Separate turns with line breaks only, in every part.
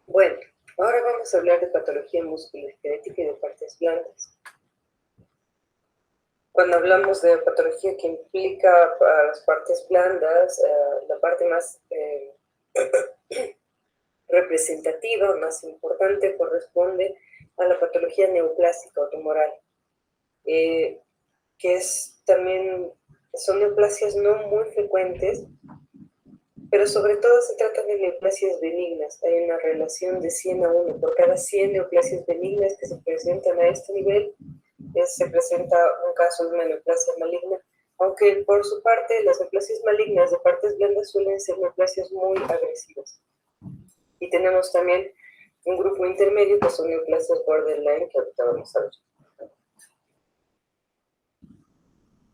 Bueno, ahora vamos a hablar de patología musculoesquelética y de partes blandas. Cuando hablamos de patología que implica para las partes blandas, la parte más representativa, más importante, corresponde a la patología neoplásica o tumoral, que es también, son neoplasias no muy frecuentes, pero sobre todo se trata de neoplasias benignas. Hay una relación de 100 a 1. Por cada 100 neoplasias benignas que se presentan a este nivel, se presenta un caso de una neoplasia maligna, aunque por su parte las neoplasias malignas de partes blandas suelen ser neoplasias muy agresivas. Y tenemos también un grupo intermedio que son neoplasias borderline, que ahorita vamos a ver.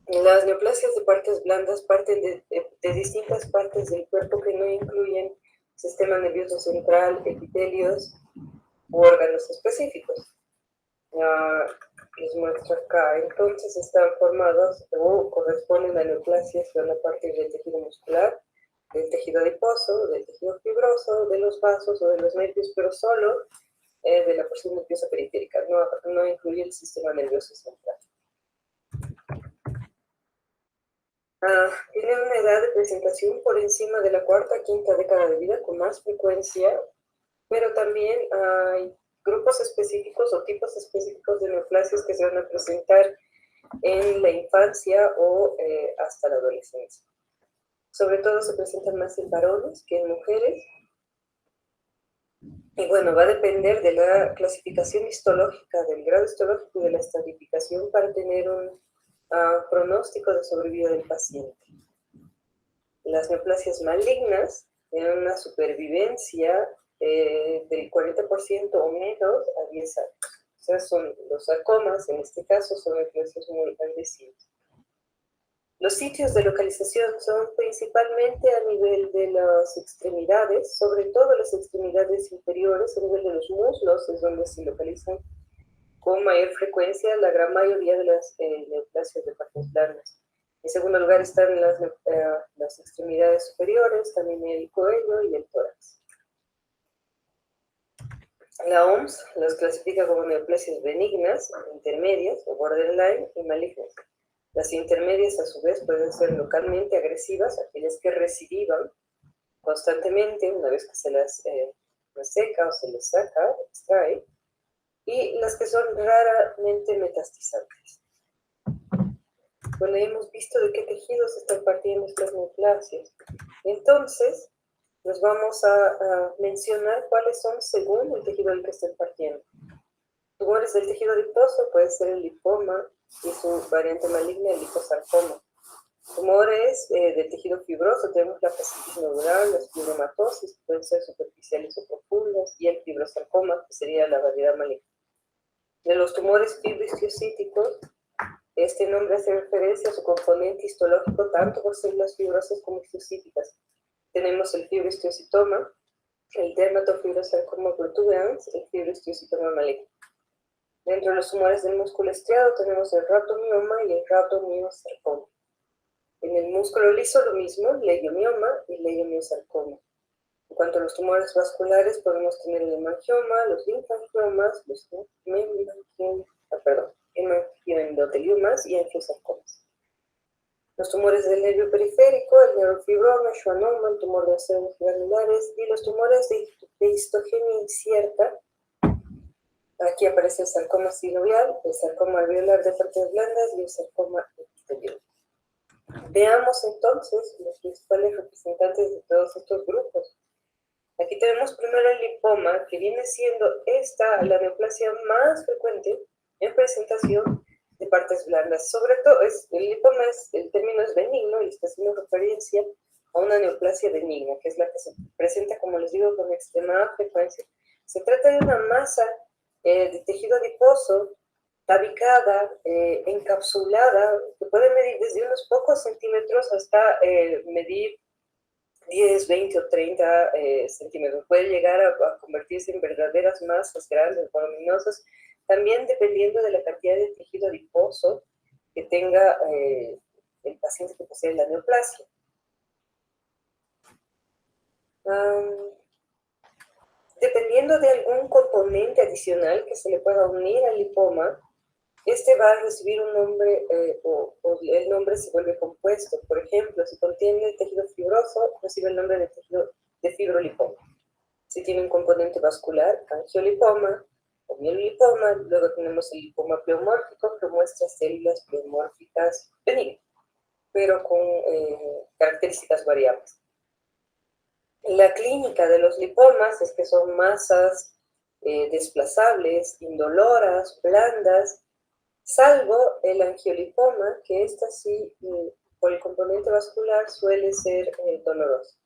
Las neoplasias de partes blandas parten de distintas partes del cuerpo que no incluyen sistema nervioso central, epitelios u órganos específicos. Les muestro acá. Entonces están formados o corresponden a neoplasias que van a partir del tejido muscular, del tejido adiposo, del tejido fibroso, de los vasos o de los nervios, pero solo de la porción nerviosa periférica, no incluye el sistema nervioso central. Tienen una edad de presentación por encima de la cuarta a quinta década de vida con más frecuencia, pero también hay grupos específicos o tipos específicos de neoplasias que se van a presentar en la infancia o hasta la adolescencia. Sobre todo se presentan más en varones que en mujeres. Y bueno, va a depender de la clasificación histológica, del grado histológico y de la estratificación para tener un pronóstico de sobrevida del paciente. Las neoplasias malignas tienen una supervivencia del 40% o menos a 10 años. O sea, son los sarcomas, en este caso, son neoplasias muy agresivas. Los sitios de localización son principalmente a nivel de las extremidades, sobre todo las extremidades inferiores, a nivel de los muslos, es donde se localizan con mayor frecuencia la gran mayoría de las neoplasias de partes blandas. En segundo lugar están las extremidades superiores, también el cuello y el tórax. La OMS las clasifica como neoplasias benignas, intermedias o borderline y malignas. Las intermedias, a su vez, pueden ser localmente agresivas, aquellas que recidivan constantemente una vez que se las reseca o se les saca, extrae, y las que son raramente metastizantes. Bueno, hemos visto de qué tejidos están partiendo estas neoplasias. Entonces, nos vamos a mencionar cuáles son según el tejido del que estén partiendo. Tumores del tejido adiposo puede ser el lipoma y su variante maligna, el liposarcoma. Tumores del tejido fibroso, tenemos la fascitis nodular, las fibromatosis, que pueden ser superficiales o profundas, y el fibrosarcoma, que sería la variedad maligna. De los tumores fibrohistiocíticos, este nombre hace referencia a su componente histológico tanto por células fibrosas como histocíticas. Tenemos el fibrohistiocitoma, el dermatofibrosarcoma protuberans, el fibrohistiocitoma maligno. Dentro de los tumores del músculo estriado tenemos el rhabdomioma y el rhabdomyosarcoma. En el músculo liso lo mismo, leiomioma y leiomiosarcoma. En cuanto a los tumores vasculares, podemos tener el hemangioma, los linfangiomas, los hemangioendotheliomas y angiosarcomas. Los tumores del nervio periférico, el neurofibroma, schwannoma, el tumor de los senos granulares y los tumores de histogenia incierta. Aquí aparece el sarcoma sinovial, el sarcoma alveolar de partes blandas y el sarcoma epitelial. Veamos entonces los principales representantes de todos estos grupos. Aquí tenemos primero el lipoma, que viene siendo la neoplasia más frecuente en presentación de partes blandas. Sobre todo, el lipoma, el término es benigno y está haciendo referencia a una neoplasia benigna, que es la que se presenta, como les digo, con extrema frecuencia. Se trata de una masa de tejido adiposo tabicada, encapsulada, que puede medir desde unos pocos centímetros hasta medir 10, 20 o 30 centímetros. Puede llegar a convertirse en verdaderas masas grandes, voluminosas, también dependiendo de la cantidad de tejido adiposo que tenga el paciente que posee la neoplasia. Dependiendo de algún componente adicional que se le pueda unir al lipoma, este va a recibir un nombre o el nombre se vuelve compuesto. Por ejemplo, si contiene tejido fibroso, recibe el nombre de tejido de fibrolipoma. Si tiene un componente vascular, angiolipoma o mielolipoma. Luego tenemos el lipoma pleomórfico, que muestra células pleomórficas benignas, pero con características variables. La clínica de los lipomas es que son masas desplazables, indoloras, blandas, salvo el angiolipoma, que esta sí, por el componente vascular, suele ser doloroso.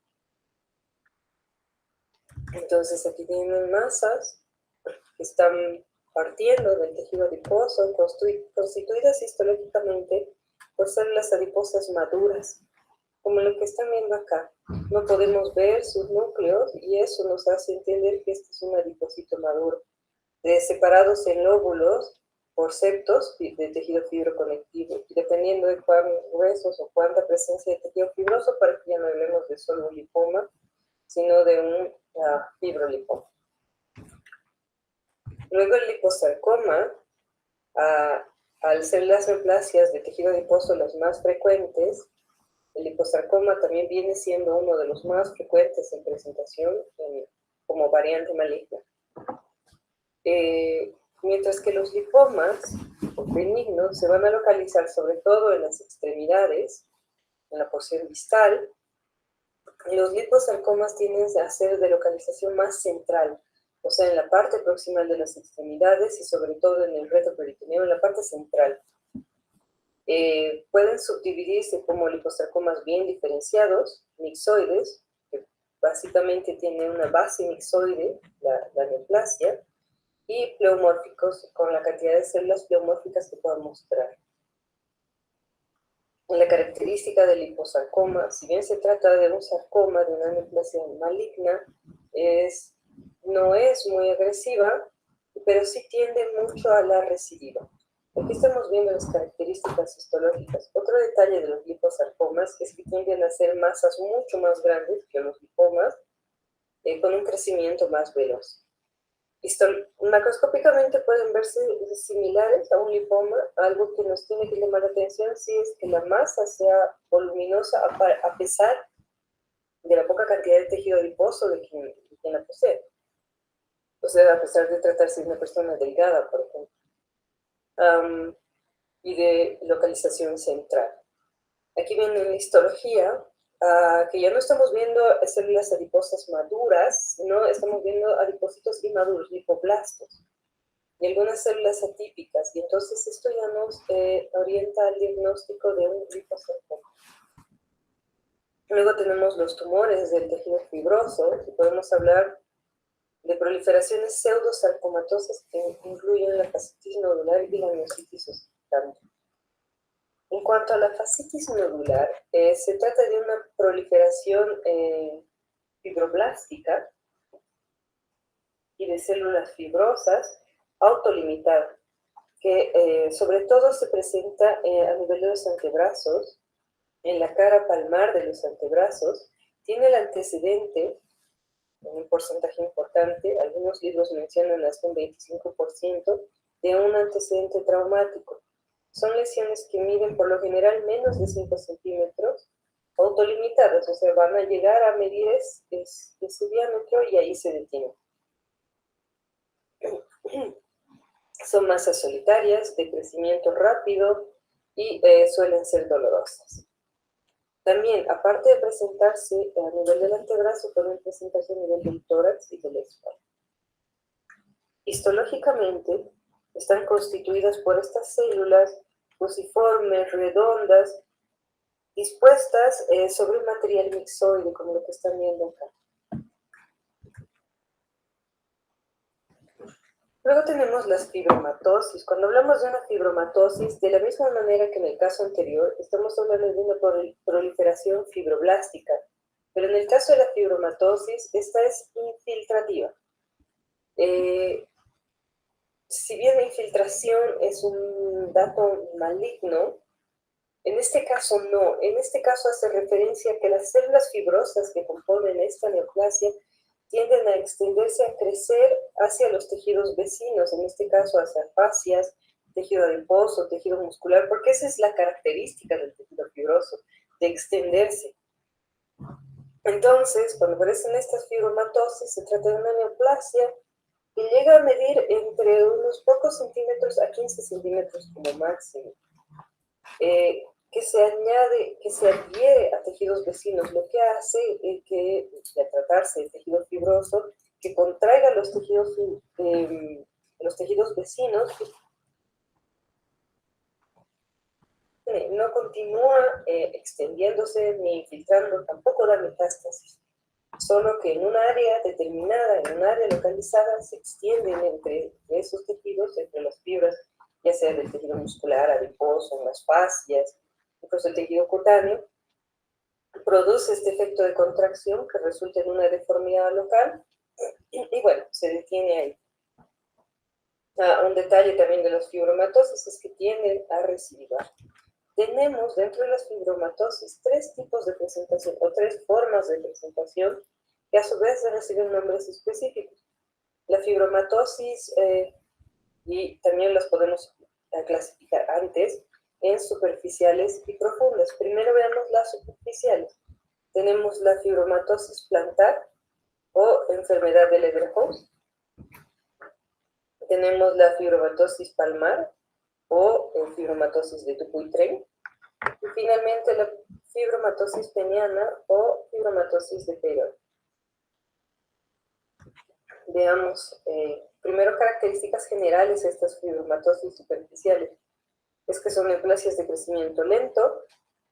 Entonces aquí tienen masas que están partiendo del tejido adiposo, constituidas histológicamente por células adiposas maduras, como lo que están viendo acá. No podemos ver sus núcleos y eso nos hace entender que este es un adipocito maduro, separados en lóbulos por septos de tejido fibroconectivo, dependiendo de cuán gruesos o cuánta presencia de tejido fibroso, para que ya no hablemos de solo un lipoma, sino de un fibrolipoma. Luego el liposarcoma, al ser las neoplasias de tejido adiposo las más frecuentes, el liposarcoma también viene siendo uno de los más frecuentes en presentación como variante maligna. Mientras que los lipomas benignos se van a localizar sobre todo en las extremidades, en la porción distal, los liposarcomas tienden a ser de localización más central, o sea, en la parte proximal de las extremidades y sobre todo en el retroperitoneo, en la parte central. Pueden subdividirse como liposarcomas bien diferenciados, mixoides, que básicamente tienen una base mixoide, la neoplasia, y pleomórficos, con la cantidad de células pleomórficas que puedan mostrar. La característica del liposarcoma, si bien se trata de un sarcoma, de una neoplasia maligna, no es muy agresiva, pero sí tiende mucho a la recidiva. Aquí estamos viendo las características histológicas. Otro detalle de los liposarcomas es que tienden a ser masas mucho más grandes que los lipomas, con un crecimiento más veloz. Macroscópicamente pueden verse similares a un lipoma. Algo que nos tiene que llamar la atención sí es que la masa sea voluminosa a pesar de la poca cantidad de tejido adiposo de quien la posee. O sea, a pesar de tratarse de una persona delgada, por ejemplo, y de localización central. Aquí viene la histología, que ya no estamos viendo células adiposas maduras, sino estamos viendo adipocitos inmaduros, lipoblastos, y algunas células atípicas, y entonces esto ya nos orienta al diagnóstico de un liposarcoma. Luego tenemos los tumores del tejido fibroso, y podemos hablar de proliferaciones pseudosarcomatosas que incluyen la fascitis nodular y la miositis ossificante. En cuanto a la fascitis nodular, se trata de una proliferación fibroblástica y de células fibrosas autolimitada, que sobre todo se presenta a nivel de los antebrazos, en la cara palmar de los antebrazos. Tiene el antecedente, en un porcentaje importante, algunos libros mencionan hasta un 25%, de un antecedente traumático. Son lesiones que miden por lo general menos de 5 centímetros, autolimitadas, o sea, van a llegar a medir ese diámetro y ahí se detienen. Son masas solitarias, de crecimiento rápido y suelen ser dolorosas. También, aparte de presentarse a nivel del antebrazo, pueden presentarse a nivel del tórax y de la espalda. Histológicamente, están constituidas por estas células fusiformes, redondas, dispuestas sobre un material mixoide, como lo que están viendo acá. Luego tenemos las fibromatosis. Cuando hablamos de una fibromatosis, de la misma manera que en el caso anterior, estamos hablando de una proliferación fibroblástica. Pero en el caso de la fibromatosis, esta es infiltrativa. Si bien la infiltración es un dato maligno, en este caso no. En este caso hace referencia a que las células fibrosas que componen esta neoplasia tienden a extenderse, a crecer hacia los tejidos vecinos, en este caso hacia fascias, tejido adiposo, tejido muscular, porque esa es la característica del tejido fibroso, de extenderse. Entonces, cuando aparecen estas fibromatosis, se trata de una neoplasia que llega a medir entre unos pocos centímetros a 15 centímetros como máximo, que se añade, que se adhiere a tejidos vecinos, lo que hace que, al tratarse de tejido fibroso, que contraiga los tejidos vecinos, no continúa extendiéndose ni infiltrando, tampoco da metástasis, solo que en un área determinada, en un área localizada, se extienden entre esos tejidos, entre las fibras, ya sea del tejido muscular, adiposo, en las fascias, incluso el tejido cutáneo, produce este efecto de contracción que resulta en una deformidad local y bueno, se detiene ahí. Un detalle también de las fibromatosis es que tienden a recidivar. Tenemos dentro de las fibromatosis tres tipos de presentación o tres formas de presentación que a su vez reciben nombres específicos. La fibromatosis, y también las podemos clasificar antes, en superficiales y profundas. Primero veamos las superficiales. Tenemos la fibromatosis plantar o enfermedad de Leber-Hose. Tenemos la fibromatosis palmar o fibromatosis de Dupuytren. Y finalmente la fibromatosis peniana o fibromatosis de Peyronie. Veamos primero características generales de estas fibromatosis superficiales. Es que son neoplasias de crecimiento lento,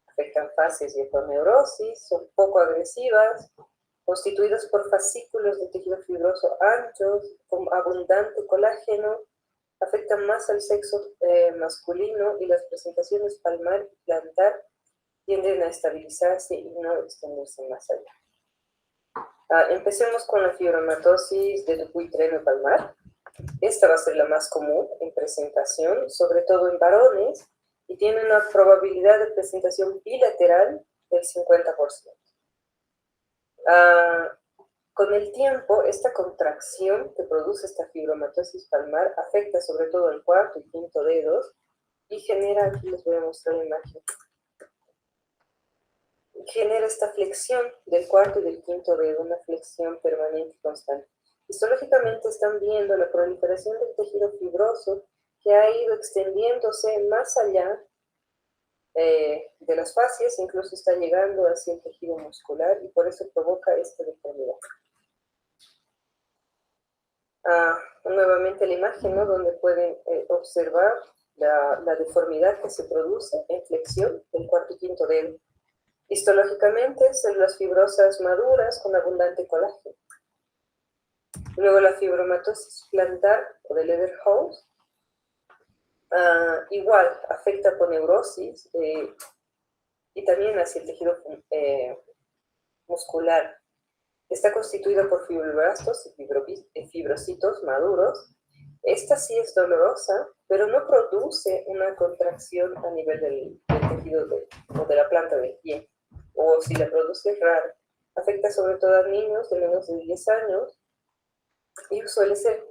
afectan fases y eponeurosis, son poco agresivas, constituidas por fascículos de tejido fibroso anchos, con abundante colágeno, afectan más al sexo masculino y las presentaciones palmar y plantar tienden a estabilizarse y no extenderse más allá. Empecemos con la fibromatosis de Dupuytren o palmar. Esta va a ser la más común en presentación, sobre todo en varones, y tiene una probabilidad de presentación bilateral del 50%. Con el tiempo, esta contracción que produce esta fibromatosis palmar afecta sobre todo el cuarto y quinto dedos y genera, aquí les voy a mostrar la imagen, genera esta flexión del cuarto y del quinto dedo, una flexión permanente y constante. Histológicamente están viendo la proliferación del tejido fibroso que ha ido extendiéndose más allá de las fascias, incluso está llegando hacia el tejido muscular y por eso provoca esta deformidad. Nuevamente la imagen, ¿no? Donde pueden observar la deformidad que se produce en flexión del cuarto y quinto dedo. Histológicamente, células fibrosas maduras con abundante colágeno. Luego la fibromatosis plantar o de Leber-Hose, igual afecta aponeurosis y también hacia el tejido muscular. Está constituida por fibroblastos y fibrocitos maduros. Esta sí es dolorosa, pero no produce una contracción a nivel del tejido o de la planta del pie. O si la produce es raro. Afecta sobre todo a niños de menos de 10 años y suele ser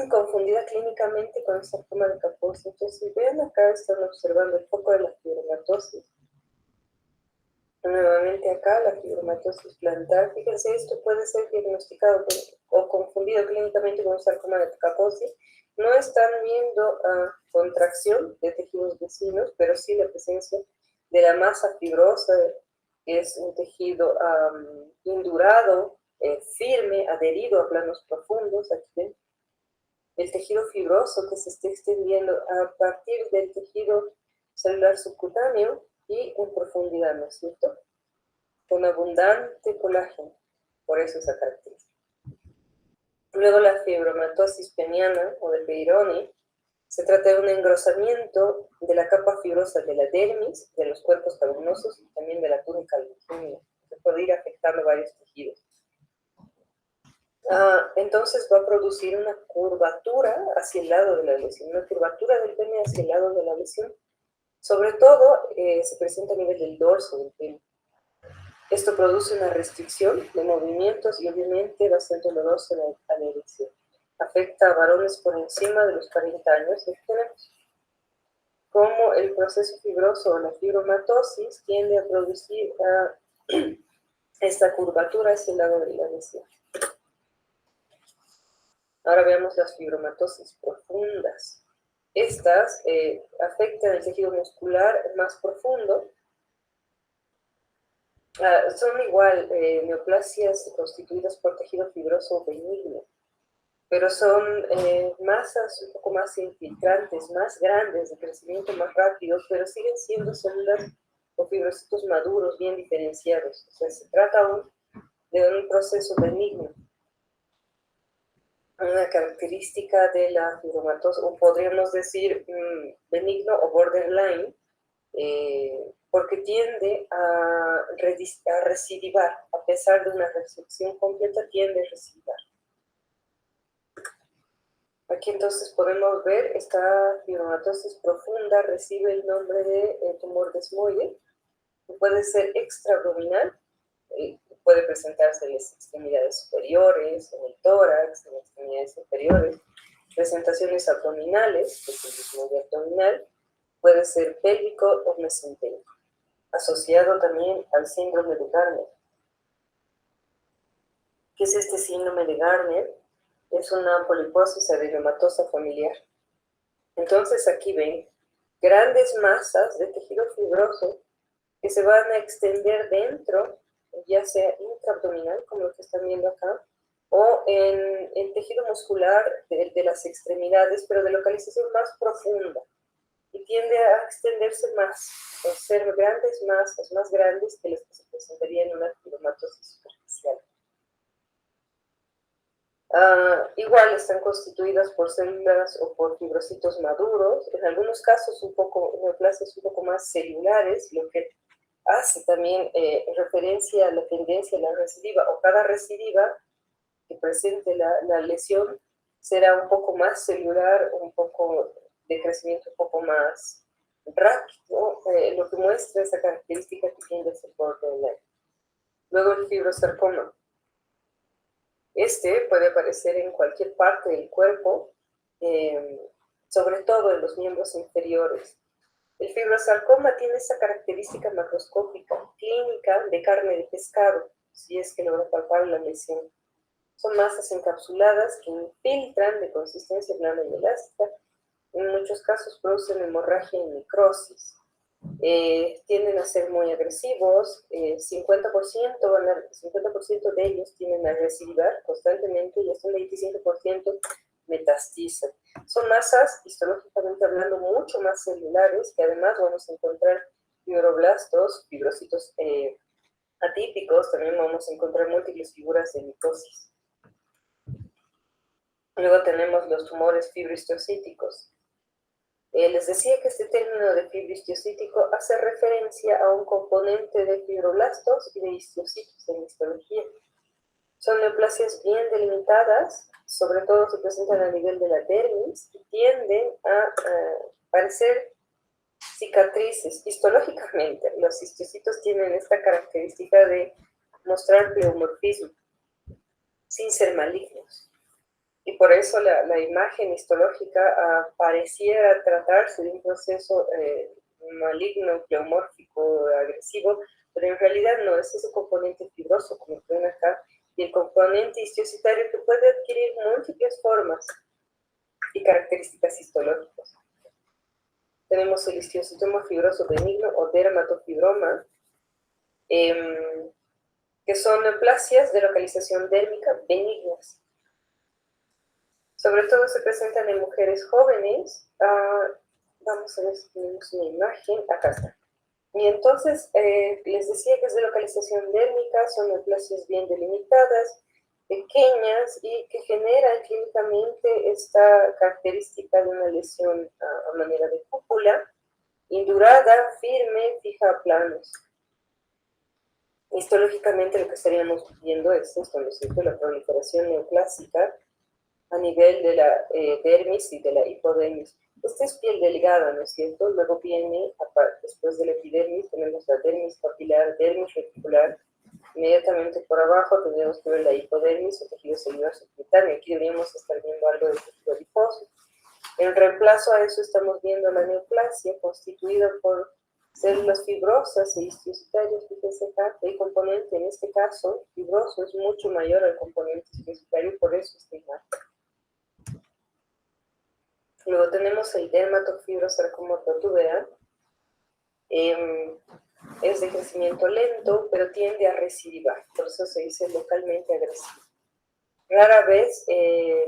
confundida clínicamente con el sarcoma de Kaposi. Entonces, si ven acá, están observando el foco de la fibromatosis. Nuevamente acá, la fibromatosis plantar. Fíjense, esto puede ser diagnosticado o confundido clínicamente con un sarcoma de Kaposi. No están viendo contracción de tejidos vecinos, pero sí la presencia de la masa fibrosa, que es un tejido indurado, firme, adherido a planos profundos. Aquí ven el tejido fibroso que se está extendiendo a partir del tejido celular subcutáneo y en profundidad, ¿no es cierto? Con abundante colágeno, por eso esa característica. Luego la fibromatosis peniana o de Peyronie. Se trata de un engrosamiento de la capa fibrosa de la dermis, de los cuerpos cavernosos y también de la túnica albuginea, que puede ir afectando varios tejidos. Entonces va a producir una curvatura hacia el lado de la lesión, una curvatura del pene hacia el lado de la lesión. Sobre todo se presenta a nivel del dorso del pene. Esto produce una restricción de movimientos y obviamente va a ser doloroso a la erección. Afecta a varones por encima de los 40 años que tenemos. Como el proceso fibroso o la fibromatosis tiende a producir esta curvatura hacia el lado de la lesión. Ahora veamos las fibromatosis profundas. Estas afectan el tejido muscular más profundo. Son igual neoplasias constituidas por tejido fibroso benigno, pero son masas un poco más infiltrantes, más grandes, de crecimiento más rápido, pero siguen siendo células o fibrocitos maduros, bien diferenciados. O sea, se trata aún de un proceso benigno. Una característica de la fibromatosis, o podríamos decir benigno o borderline, porque tiende a recidivar, a pesar de una resección completa, tiende a recidivar. Aquí entonces podemos ver, esta fibromatosis profunda recibe el nombre de tumor desmoide, que puede ser extraabdominal, puede presentarse en las extremidades superiores, en el tórax, en las extremidades inferiores, presentaciones abdominales, que es el desmoide abdominal, puede ser pélvico o mesenterico, asociado también al síndrome de Garner. ¿Qué es este síndrome de Garner? Es una poliposis adenomatosa familiar. Entonces aquí ven grandes masas de tejido fibroso que se van a extender dentro, ya sea intraabdominal, como lo que están viendo acá, o en el tejido muscular de las extremidades, pero de localización más profunda, y tiende a extenderse más, a ser grandes masas, más grandes que las que se presentarían en una fibromatosis superficial. Igual están constituidas por células o por fibrocitos maduros, en algunos casos neoplasias un poco más celulares, lo que hace también referencia a la tendencia a la recidiva, o cada recidiva que presente la lesión será un poco más celular, un poco de crecimiento un poco más rápido, lo que muestra esa característica que tiende a ser borderline. Luego el fibrosarcoma. Este puede aparecer en cualquier parte del cuerpo, sobre todo en los miembros inferiores. El fibrosarcoma tiene esa característica macroscópica, clínica, de carne de pescado, si es que logra palpar la lesión. Son masas encapsuladas que infiltran de consistencia blanda y elástica. En muchos casos producen hemorragia y necrosis. Tienden a ser muy agresivos, 50% de ellos tienden a recidivar constantemente y hasta un 25% metastizan. Son masas, histológicamente hablando, mucho más celulares, que además vamos a encontrar fibroblastos, fibrocitos atípicos, también vamos a encontrar múltiples figuras de mitosis. Luego tenemos los tumores fibrohistocíticos. Les decía que este término de fibrohistocítico hace referencia a un componente de fibroblastos y de histocitos en histología. Son neoplasias bien delimitadas, sobre todo se presentan a nivel de la dermis y tienden a parecer cicatrices. Histológicamente, los histocitos tienen esta característica de mostrar pleomorfismo, sin ser malignos. Y por eso la imagen histológica pareciera tratarse de un proceso maligno, pleomórfico, agresivo, pero en realidad no, es ese componente fibroso, como ven acá, y el componente histocitario que puede adquirir múltiples formas y características histológicas. Tenemos el histiocitoma fibroso benigno o dermatofibroma, que son neoplasias de localización dérmica benignas. Sobre todo se presentan en mujeres jóvenes. Vamos a ver si tenemos una imagen. Acá está. Y entonces, les decía que es de localización dérmica, son neoplasias bien delimitadas, pequeñas y que generan clínicamente esta característica de una lesión a manera de cúpula, indurada, firme, fija a planos. Histológicamente lo que estaríamos viendo es esto, ¿no es cierto? La proliferación neoplásica a nivel de la dermis y de la hipodermis. Esta es piel delgada, ¿no es cierto? Luego viene, después de la epidermis, tenemos la dermis papilar, dermis reticular. Inmediatamente por abajo tendríamos que ver la hipodermis o tejido celular subcutáneo. Aquí deberíamos estar viendo algo de tejido adiposo. En reemplazo a eso estamos viendo la neoplasia constituida por células fibrosas e histiocytarias. Fíjense acá, el componente en este caso fibroso es mucho mayor al componente histiocytario, por eso está marcado. Luego tenemos el dermatofibrosarcoma protuberans. Es de crecimiento lento, pero tiende a recidivar, por eso se dice localmente agresivo. Rara vez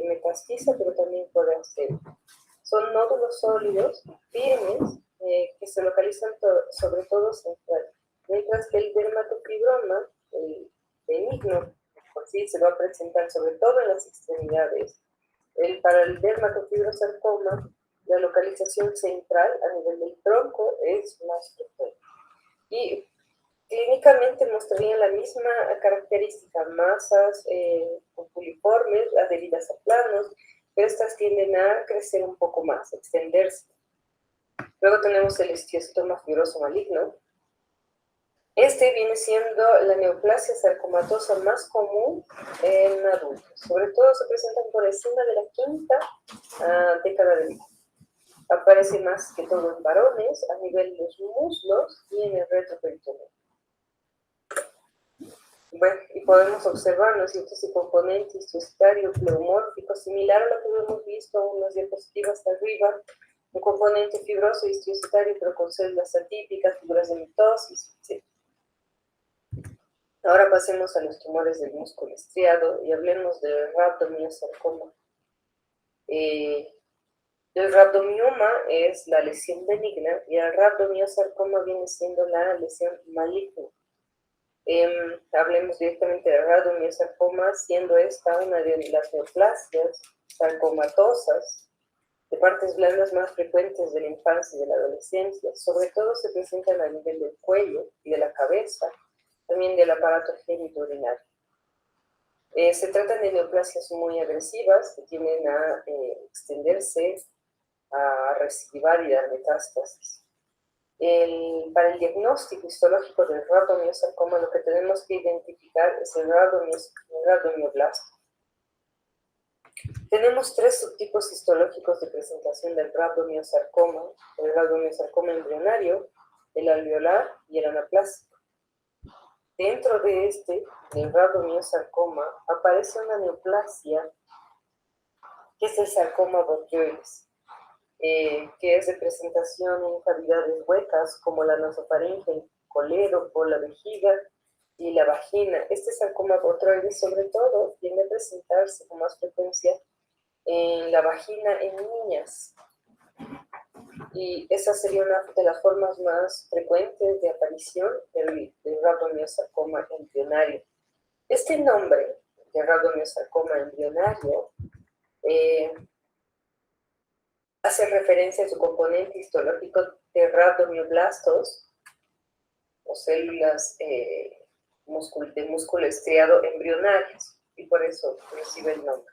metastiza, pero también puede hacer. Son nódulos sólidos, firmes, que se localizan sobre todo central, mientras que el dermatofibroma, el benigno, por sí se va a presentar sobre todo en las extremidades. Para el dermatofibrosarcoma, la localización central a nivel del tronco es más frecuente. Y clínicamente mostrarían la misma característica, masas puliformes, adheridas a planos, pero estas tienden a crecer un poco más, extenderse. Luego tenemos el esquiostoma fibroso maligno. Este viene siendo la neoplasia sarcomatosa más común en adultos. Sobre todo se presentan por encima de la quinta década de vida. Aparece más que todo en varones, a nivel de los muslos y en el retroperitoneo. Bueno, y podemos observar, ¿no es cierto?, ese componente histiocytario pleomórfico, similar a lo que hemos visto en unas diapositivas hasta arriba, un componente fibroso histiocytario, pero con células atípicas, figuras de mitosis, etc. Ahora pasemos a los tumores del músculo estriado y hablemos del rhabdomyosarcoma. El rhabdomioma es la lesión benigna y el rhabdomyosarcoma viene siendo la lesión maligna. Hablemos directamente del rhabdomyosarcoma, siendo esta una de las neoplasias sarcomatosas de partes blandas más frecuentes de la infancia y de la adolescencia. Sobre todo se presentan a nivel del cuello y de la cabeza, también del aparato genitourinario. Se tratan de neoplasias muy agresivas que tienden a extenderse, a recidivar y dar metástasis. Para el diagnóstico histológico del rhabdomyosarcoma lo que tenemos que identificar es el rhabdomioblasto. Tenemos tres subtipos histológicos de presentación del rhabdomyosarcoma: el rhabdomyosarcoma embrionario, el alveolar y el anaplásico. Dentro de del rhabdomyosarcoma, aparece una neoplasia que es el sarcoma botrytis, que es de presentación en cavidades huecas como la nasofaringe, el colédoco, la vejiga y la vagina. Este sarcoma botrytis sobre todo tiende a presentarse con más frecuencia en la vagina en niñas, y esa sería una de las formas más frecuentes de aparición del rhabdomyosarcoma embrionario. Este nombre de rhabdomyosarcoma embrionario hace referencia a su componente histológico de rhabdomioblastos, o células de músculo estriado embrionarias, y por eso recibe el nombre.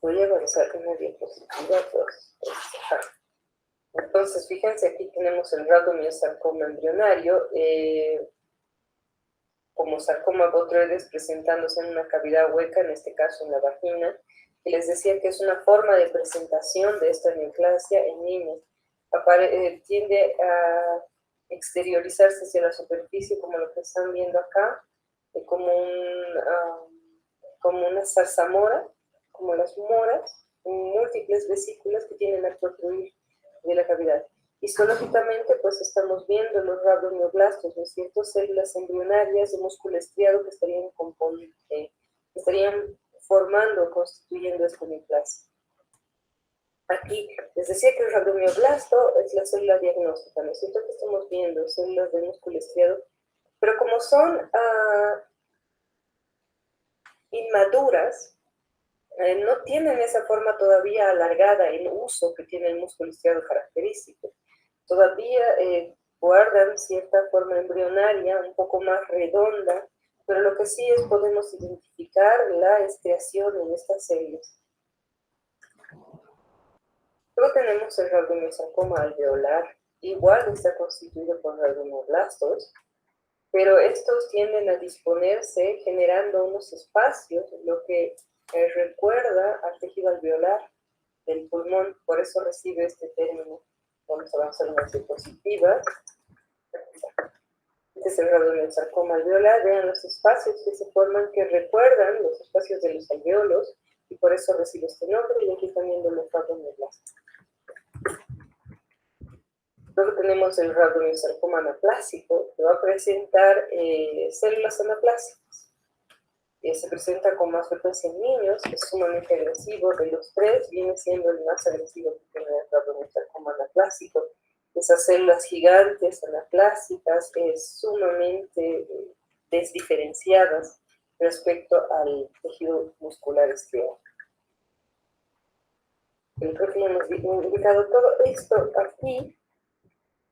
Voy a avanzar una diapositiva. Entonces, fíjense, aquí tenemos el rhabdomyosarcoma embrionario, como sarcoma botrytis presentándose en una cavidad hueca, en este caso en la vagina, y les decía que es una forma de presentación de esta neoplasia en niños. Tiende a exteriorizarse hacia la superficie, como lo que están viendo acá, como una zarzamora, como las moras, múltiples vesículas que tienen a protruir de la cavidad. Histológicamente, pues estamos viendo los rhabdomioblastos, ¿no es cierto? Células embrionarias de músculo estriado que estarían formando, constituyendo esta neoplasia. Aquí les decía que el rhabdomioblasto es la célula diagnóstica, ¿no es cierto? Que estamos viendo células de músculo estriado, pero como son inmaduras no tienen esa forma todavía alargada en uso que tiene el músculo isquiado característico. Todavía guardan cierta forma embrionaria, un poco más redonda, pero lo que sí es podemos identificar la estriación en estas células. Luego tenemos el radiomiosarcoma alveolar. Igual está constituido por radionoblastos, pero estos tienden a disponerse generando unos espacios, lo que recuerda al tejido alveolar del pulmón, por eso recibe este término. Vamos a avanzar unas diapositivas. Este es el radiomiosarcoma alveolar. Vean los espacios que se forman que recuerdan los espacios de los alveolos y por eso recibe este nombre, y aquí también los radionoblastos. Luego tenemos el radiomiosarcoma anaplásico, que va a presentar células anaplásicas. Se presenta con más frecuencia en niños, es sumamente agresivo. De los tres, viene siendo el más agresivo que tiene el radiomiosarcoma anaplásico. Esas células gigantes anaplásicas, sumamente desdiferenciadas respecto al tejido muscular estriado. Creo que ya hemos indicado todo esto aquí.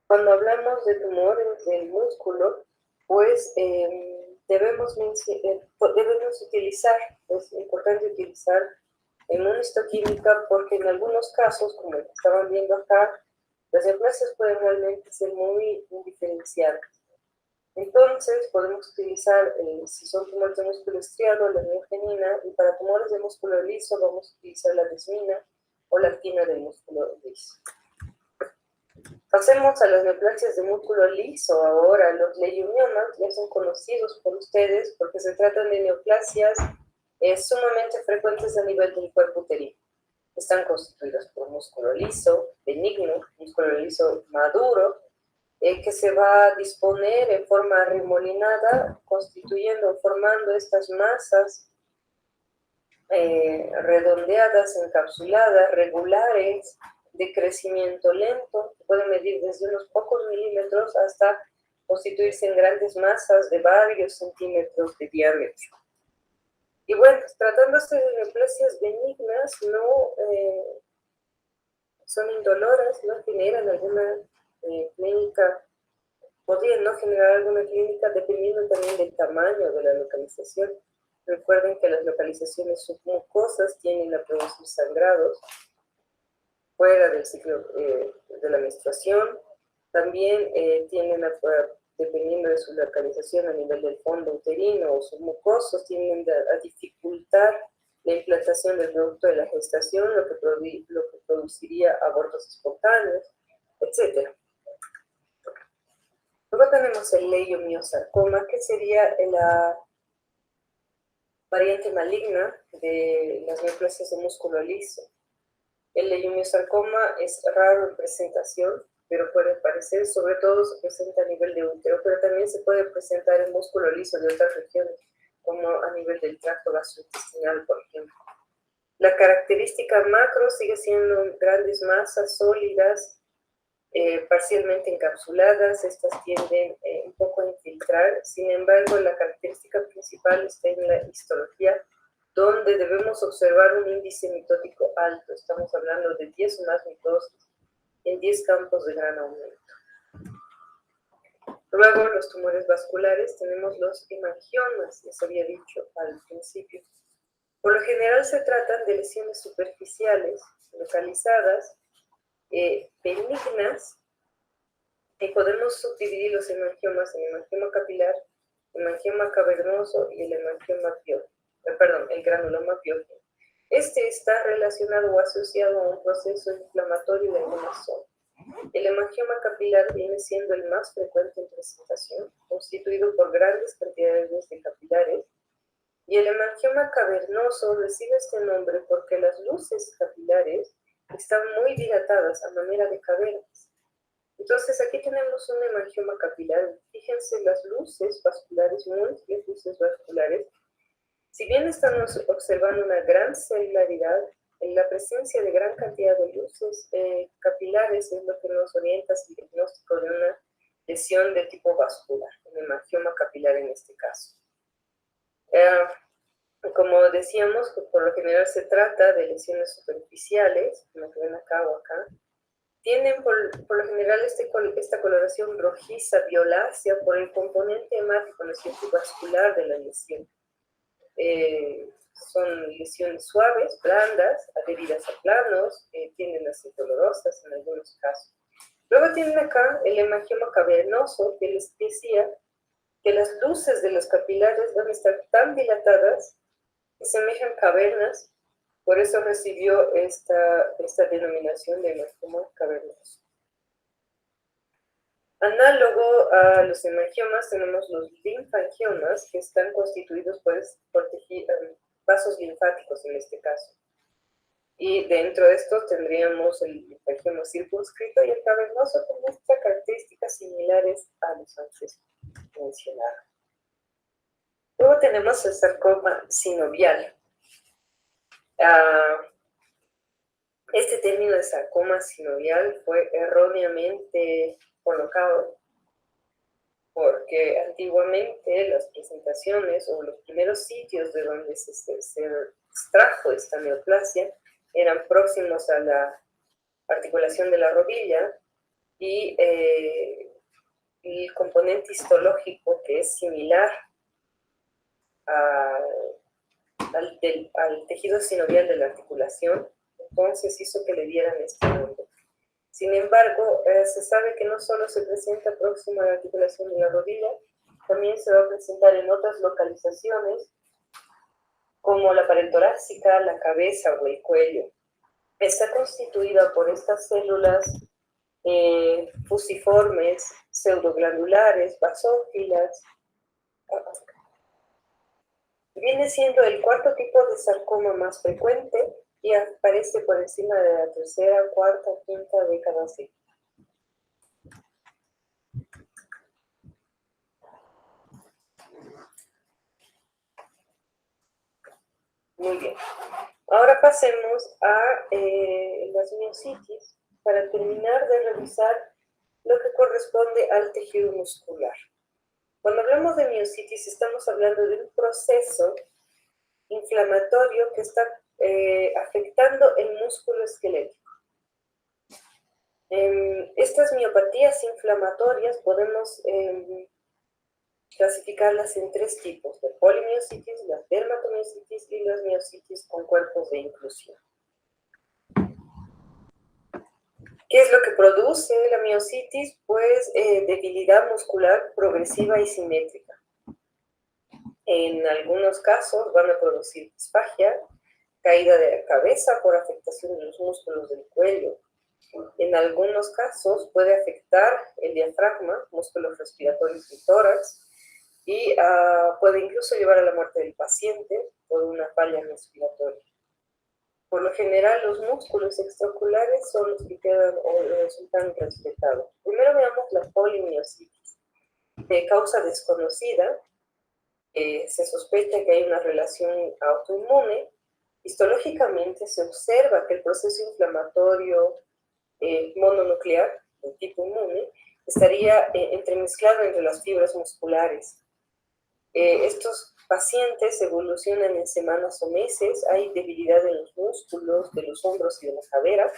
Cuando hablamos de tumores del músculo, pues debemos utilizar, es importante utilizar inmunohistoquímica porque en algunos casos, como el que estaban viendo acá, las neoplasias pueden realmente ser muy indiferenciadas. Entonces podemos utilizar, si son tumores de músculo estriado, la miogenina, y para tumores de músculo liso vamos a utilizar la desmina o la actina del músculo liso. Pasemos a las neoplasias de músculo liso ahora. Los leiomiomas ya son conocidos por ustedes porque se tratan de neoplasias sumamente frecuentes a nivel del cuerpo uterino. Están constituidas por músculo liso, benigno, músculo liso maduro, que se va a disponer en forma arremolinada, constituyendo, formando estas masas redondeadas, encapsuladas, regulares, de crecimiento lento, que puede medir desde unos pocos milímetros hasta constituirse en grandes masas de varios centímetros de diámetro. Y bueno, tratándose de neoplasias benignas, no son indoloras, no generan alguna clínica, podrían no generar alguna clínica dependiendo también del tamaño de la localización. Recuerden que las localizaciones submucosas tienden a producir sangrados fuera del ciclo de la menstruación. También tienden a, dependiendo de su localización a nivel del fondo uterino o submucosos, tienden a dificultar la implantación del producto de la gestación, lo que produciría abortos espontáneos, etc. Luego tenemos el leiomiosarcoma, que sería la variante maligna de las neoplasias de músculo liso. El leiomiosarcoma es raro en presentación, pero puede aparecer, sobre todo se presenta a nivel de útero, pero también se puede presentar en músculo liso de otras regiones, como a nivel del tracto gastrointestinal, por ejemplo. La característica macro sigue siendo grandes masas sólidas, parcialmente encapsuladas. Estas tienden un poco a infiltrar. Sin embargo, la característica principal está en la histología, donde debemos observar un índice mitótico alto. Estamos hablando de 10 o más mitosis en 10 campos de gran aumento. Luego, los tumores vasculares, tenemos los hemangiomas, ya se había dicho al principio. Por lo general se tratan de lesiones superficiales, localizadas, benignas, y podemos subdividir los hemangiomas en hemangioma capilar, hemangioma cavernoso y el hemangioma el granuloma piógeno. Este está relacionado o asociado a un proceso inflamatorio de alguna zona. El hemangioma capilar viene siendo el más frecuente en presentación, constituido por grandes cantidades de capilares, y el hemangioma cavernoso recibe este nombre porque las luces capilares están muy dilatadas a manera de cavernas. Entonces aquí tenemos un hemangioma capilar. Fíjense las luces vasculares, múltiples luces vasculares. Si bien estamos observando una gran celularidad, en la presencia de gran cantidad de luces capilares es lo que nos orienta al diagnóstico de una lesión de tipo vascular, un hemangioma capilar en este caso. Como decíamos, que por lo general se trata de lesiones superficiales, como que ven acá o acá. Tienen por lo general esta coloración rojiza, violácea, por el componente hemático, ¿no es cierto?, vascular de la lesión. Son lesiones suaves, blandas, adheridas a planos, tienden a ser dolorosas en algunos casos. Luego tienen acá el hemangioma cavernoso, que les decía que las luces de los capilares van a estar tan dilatadas que semejan cavernas, por eso recibió esta denominación de hemangioma cavernoso. Análogo a los hemangiomas tenemos los linfangiomas, que están constituidos por vasos linfáticos en este caso. Y dentro de estos tendríamos el linfangioma circunscrito y el cavernoso con estas características similares a los antes mencionados. Luego tenemos el sarcoma sinovial. Este término de sarcoma sinovial fue erróneamente colocado porque antiguamente las presentaciones o los primeros sitios de donde se extrajo esta neoplasia eran próximos a la articulación de la rodilla y el componente histológico, que es similar al tejido sinovial de la articulación, entonces hizo que le dieran este nombre. Sin embargo, se sabe que no solo se presenta próximo a la articulación de la rodilla, también se va a presentar en otras localizaciones, como la pared torácica, la cabeza o el cuello. Está constituida por estas células fusiformes, pseudoglandulares, basófilas. Viene siendo el cuarto tipo de sarcoma más frecuente y aparece por encima de la tercera, cuarta, quinta década siglo. Muy bien. Ahora pasemos a las miocitis para terminar de revisar lo que corresponde al tejido muscular. Cuando hablamos de miocitis estamos hablando de un proceso inflamatorio que está afectando el músculo esquelético. Estas miopatías inflamatorias podemos clasificarlas en tres tipos: de polimiositis, la dermatomiositis y las miocitis con cuerpos de inclusión. ¿Qué es lo que produce la miocitis? Pues debilidad muscular progresiva y simétrica. En algunos casos van a producir disfagia, caída de la cabeza por afectación de los músculos del cuello. En algunos casos puede afectar el diafragma, músculos respiratorios y tórax, y puede incluso llevar a la muerte del paciente por una falla respiratoria. Por lo general, los músculos extraoculares son los que quedan o resultan respetados. Primero veamos la polimiositis. De causa desconocida, se sospecha que hay una relación autoinmune. Histológicamente se observa que el proceso inflamatorio mononuclear, de tipo inmune, estaría entremezclado entre las fibras musculares. Estos pacientes evolucionan en semanas o meses, hay debilidad en los músculos de los hombros y de la cadera,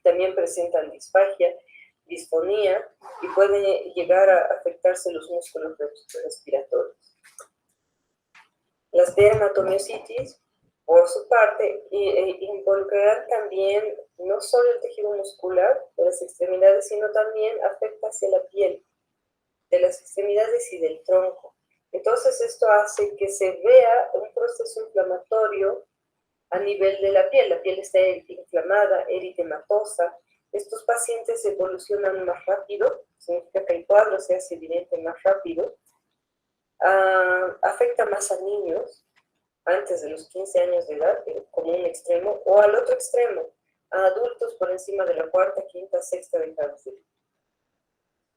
también presentan disfagia, disfonía y pueden llegar a afectarse los músculos respiratorios. Las dermatomiositis, por su parte, involucrarán también no solo el tejido muscular de las extremidades, sino también afecta hacia la piel de las extremidades y del tronco. Entonces esto hace que se vea un proceso inflamatorio a nivel de la piel está inflamada, eritematosa. Estos pacientes evolucionan más rápido, significa que el cuadro se hace evidente más rápido. Afecta más a niños antes de los 15 años de edad, como un extremo, o al otro extremo, a adultos por encima de la cuarta, quinta, sexta década de vida.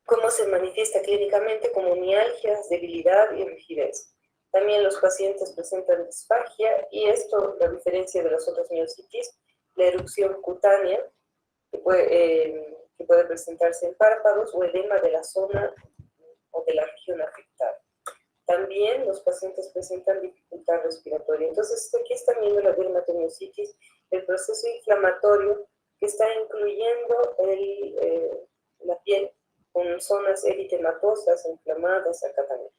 ¿Cómo se manifiesta clínicamente? Como mialgias, debilidad y rigidez. También los pacientes presentan disfagia y esto, la diferencia de las otras miocitis, la erupción cutánea, que puede presentarse en párpados o edema de la zona o de la región afectada. también los pacientes presentan dificultad respiratoria. Entonces, aquí están viendo la dermatomiositis, el proceso inflamatorio que está incluyendo la piel con zonas eritematosas, inflamadas, acá también.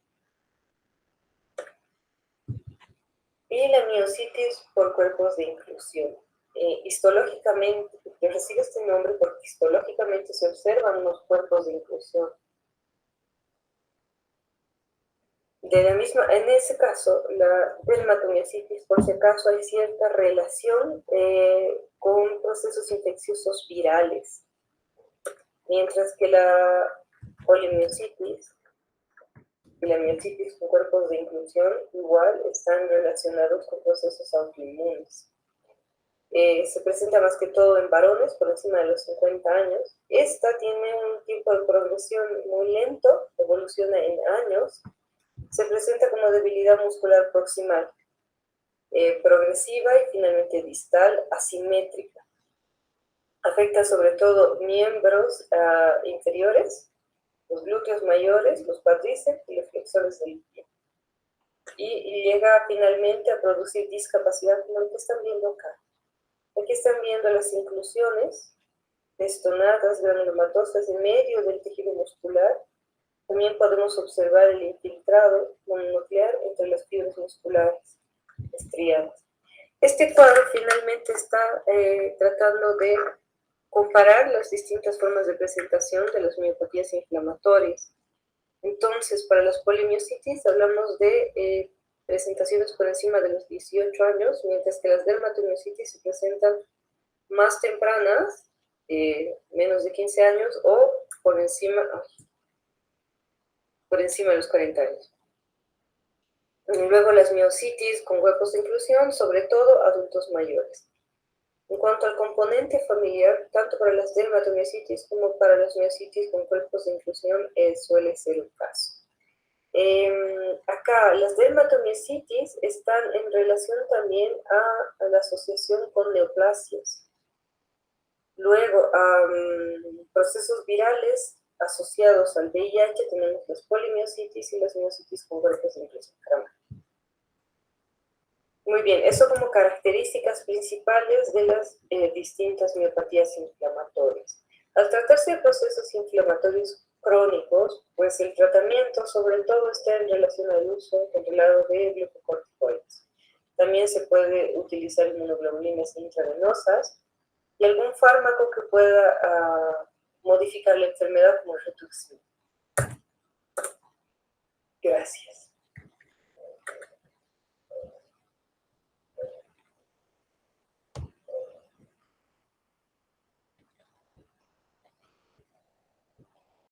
Y la miositis por cuerpos de inclusión. Histológicamente, recibe este nombre porque histológicamente se observan unos cuerpos de inclusión. En ese caso, la dermatomiositis, por si acaso, hay cierta relación con procesos infecciosos virales, mientras que la polimiositis y la miositis con cuerpos de inclusión igual están relacionados con procesos autoinmunes. Se presenta más que todo en varones por encima de los 50 años. Esta tiene un tipo de progresión muy lento, evoluciona en años. Se presenta como debilidad muscular proximal, progresiva y finalmente distal, asimétrica. Afecta sobre todo miembros inferiores, los glúteos mayores, los cuádriceps y los flexores del pie. Y llega finalmente a producir discapacidad, como lo que están viendo acá. Aquí están viendo las inclusiones testonadas, granulomatosas en medio del tejido muscular. También podemos observar el infiltrado mononuclear entre las fibras musculares estriadas. Este cuadro finalmente está tratando de comparar las distintas formas de presentación de las miopatías inflamatorias. Entonces, para las polimiositis hablamos de presentaciones por encima de los 18 años, mientras que las dermatomiositis se presentan más tempranas, menos de 15 años, o por encima de los 40 años. Luego las miositis con huecos de inclusión, sobre todo adultos mayores. En cuanto al componente familiar, tanto para las dermatomiositis como para las miositis con cuerpos de inclusión suele ser el caso. Acá las dermatomiositis están en relación también a la asociación con neoplasias. Luego, procesos virales asociados al VIH tenemos las polimiositis y las miositis con cuerpos de inclusión. Muy bien, eso como características principales de las distintas miopatías inflamatorias. Al tratarse de procesos inflamatorios crónicos, pues el tratamiento sobre todo está en relación al uso controlado de glucocorticoides. También se puede utilizar inmunoglobulinas intravenosas y algún fármaco que pueda modificar la enfermedad como el rituximab. Gracias.